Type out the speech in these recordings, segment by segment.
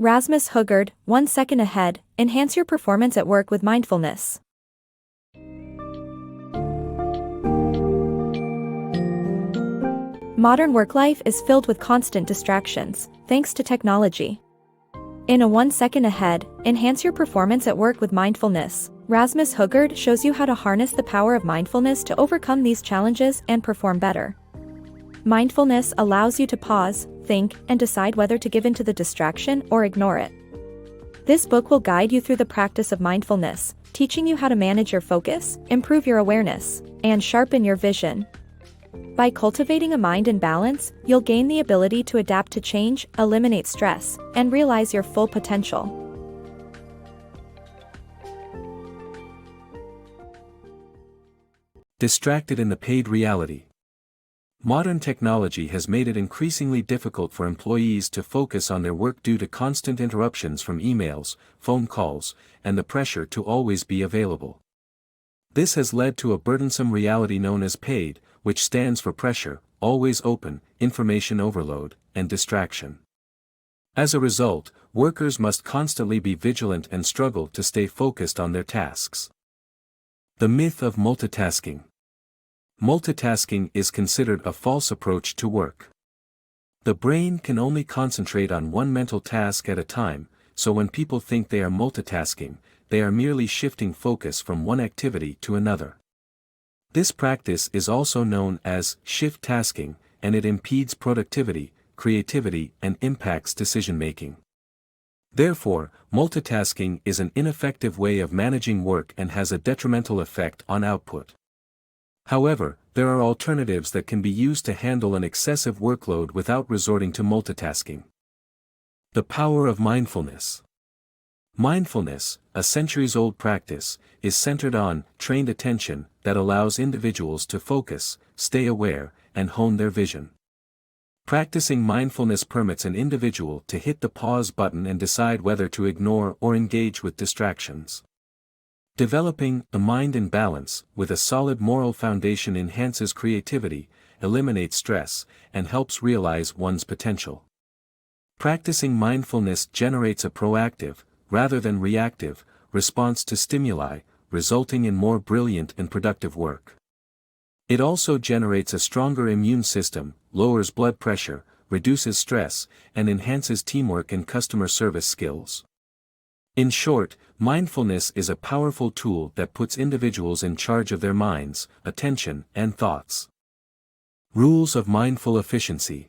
Rasmus Hougaard, 1 second ahead, enhance your performance at work with mindfulness. Modern work life is filled with constant distractions, thanks to technology. In a 1 second ahead, enhance your performance at work with mindfulness. Rasmus Hougaard shows you how to harness the power of mindfulness to overcome these challenges and perform better. Mindfulness allows you to pause, think, and decide whether to give in to the distraction or ignore it. This book will guide you through the practice of mindfulness, teaching you how to manage your focus, improve your awareness, and sharpen your vision. By cultivating a mind in balance, you'll gain the ability to adapt to change, eliminate stress, and realize your full potential. Distracted in the paid reality. Modern technology has made it increasingly difficult for employees to focus on their work due to constant interruptions from emails, phone calls, and the pressure to always be available. This has led to a burdensome reality known as paid, which stands for pressure, always open, information overload, and distraction. As a result, workers must constantly be vigilant and struggle to stay focused on their tasks. The myth of multitasking. Multitasking is considered a false approach to work. The brain can only concentrate on one mental task at a time, so when people think they are multitasking, they are merely shifting focus from one activity to another. This practice is also known as shift tasking, and it impedes productivity, creativity, and impacts decision-making. Therefore, multitasking is an ineffective way of managing work and has a detrimental effect on output. However, there are alternatives that can be used to handle an excessive workload without resorting to multitasking. The power of mindfulness. Mindfulness, a centuries-old practice, is centered on trained attention that allows individuals to focus, stay aware, and hone their vision. Practicing mindfulness permits an individual to hit the pause button and decide whether to ignore or engage with distractions. Developing a mind in balance with a solid moral foundation enhances creativity, eliminates stress, and helps realize one's potential. Practicing mindfulness generates a proactive, rather than reactive, response to stimuli, resulting in more brilliant and productive work. It also generates a stronger immune system, lowers blood pressure, reduces stress, and enhances teamwork and customer service skills. In short, mindfulness is a powerful tool that puts individuals in charge of their minds, attention, and thoughts. Rules of mindful efficiency.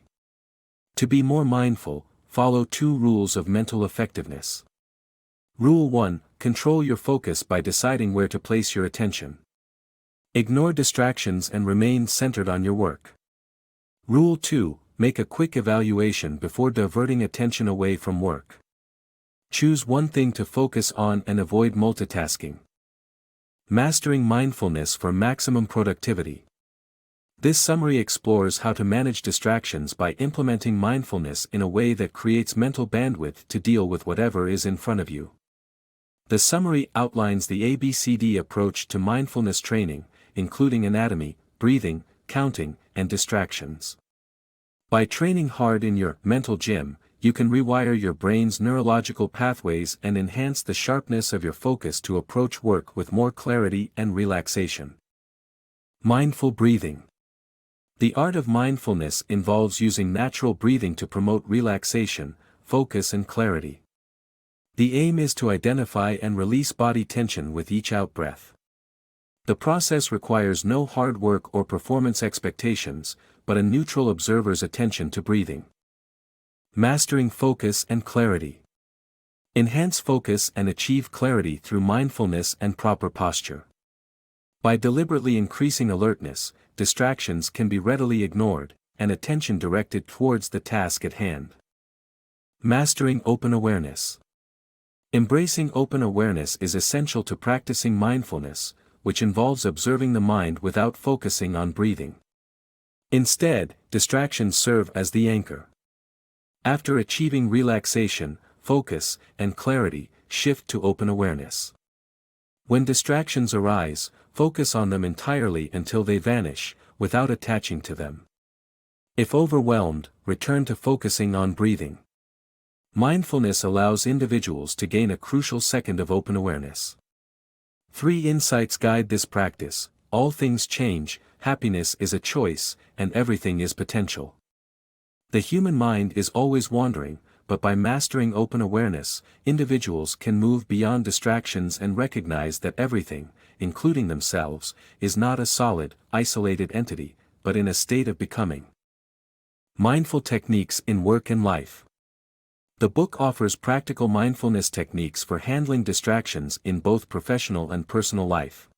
To be more mindful, follow 2 rules of mental effectiveness. Rule 1: control your focus by deciding where to place your attention. Ignore distractions and remain centered on your work. Rule 2: make a quick evaluation before diverting attention away from work. Choose one thing to focus on and avoid multitasking. Mastering mindfulness for maximum productivity. This summary explores how to manage distractions by implementing mindfulness in a way that creates mental bandwidth to deal with whatever is in front of you. The summary outlines the ABCD approach to mindfulness training, including anatomy, breathing, counting, and distractions. By training hard in your mental gym, you can rewire your brain's neurological pathways and enhance the sharpness of your focus to approach work with more clarity and relaxation. Mindful breathing. The art of mindfulness involves using natural breathing to promote relaxation, focus, and clarity. The aim is to identify and release body tension with each out-breath. The process requires no hard work or performance expectations, but a neutral observer's attention to breathing. Mastering focus and clarity. Enhance focus and achieve clarity through mindfulness and proper posture. By deliberately increasing alertness, distractions can be readily ignored, and attention directed towards the task at hand. Mastering open awareness. Embracing open awareness is essential to practicing mindfulness, which involves observing the mind without focusing on breathing. Instead, distractions serve as the anchor. After achieving relaxation, focus, and clarity, shift to open awareness. When distractions arise, focus on them entirely until they vanish, without attaching to them. If overwhelmed, return to focusing on breathing. Mindfulness allows individuals to gain a crucial second of open awareness. 3 insights guide this practice: all things change, happiness is a choice, and everything is potential. The human mind is always wandering, but by mastering open awareness, individuals can move beyond distractions and recognize that everything, including themselves, is not a solid, isolated entity, but in a state of becoming. Mindful techniques in work and life. The book offers practical mindfulness techniques for handling distractions in both professional and personal life.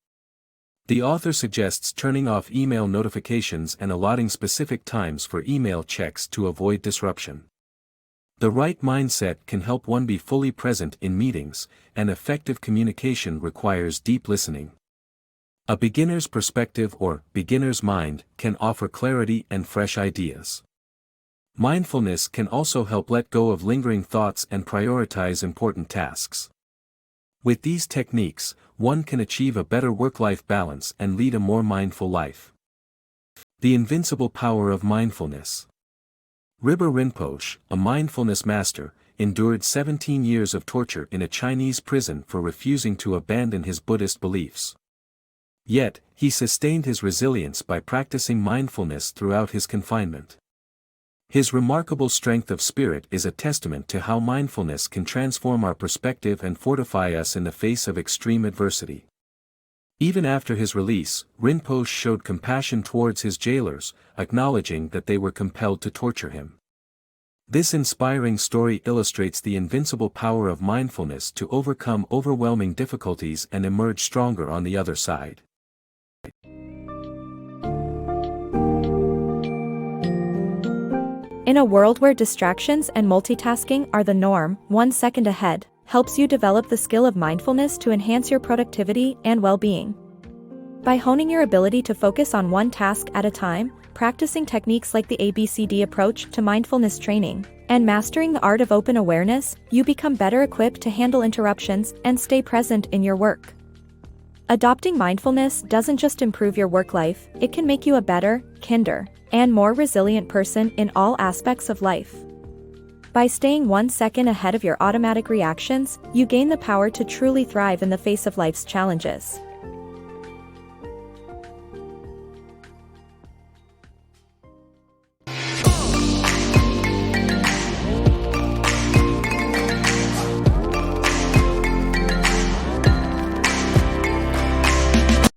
The author suggests turning off email notifications and allotting specific times for email checks to avoid disruption. The right mindset can help one be fully present in meetings, and effective communication requires deep listening. A beginner's perspective or beginner's mind can offer clarity and fresh ideas. Mindfulness can also help let go of lingering thoughts and prioritize important tasks. With these techniques, one can achieve a better work-life balance and lead a more mindful life. The Invincible Power of Mindfulness. Rinpa Rinpoche, a mindfulness master, endured 17 years of torture in a Chinese prison for refusing to abandon his Buddhist beliefs. Yet, he sustained his resilience by practicing mindfulness throughout his confinement. His remarkable strength of spirit is a testament to how mindfulness can transform our perspective and fortify us in the face of extreme adversity. Even after his release, Rinpoche showed compassion towards his jailers, acknowledging that they were compelled to torture him. This inspiring story illustrates the invincible power of mindfulness to overcome overwhelming difficulties and emerge stronger on the other side. In a world where distractions and multitasking are the norm, 1 second ahead helps you develop the skill of mindfulness to enhance your productivity and well-being. By honing your ability to focus on one task at a time, practicing techniques like the ABCD approach to mindfulness training, and mastering the art of open awareness, you become better equipped to handle interruptions and stay present in your work. Adopting mindfulness doesn't just improve your work life, it can make you a better, kinder, and more resilient person in all aspects of life. By staying 1 second ahead of your automatic reactions, you gain the power to truly thrive in the face of life's challenges.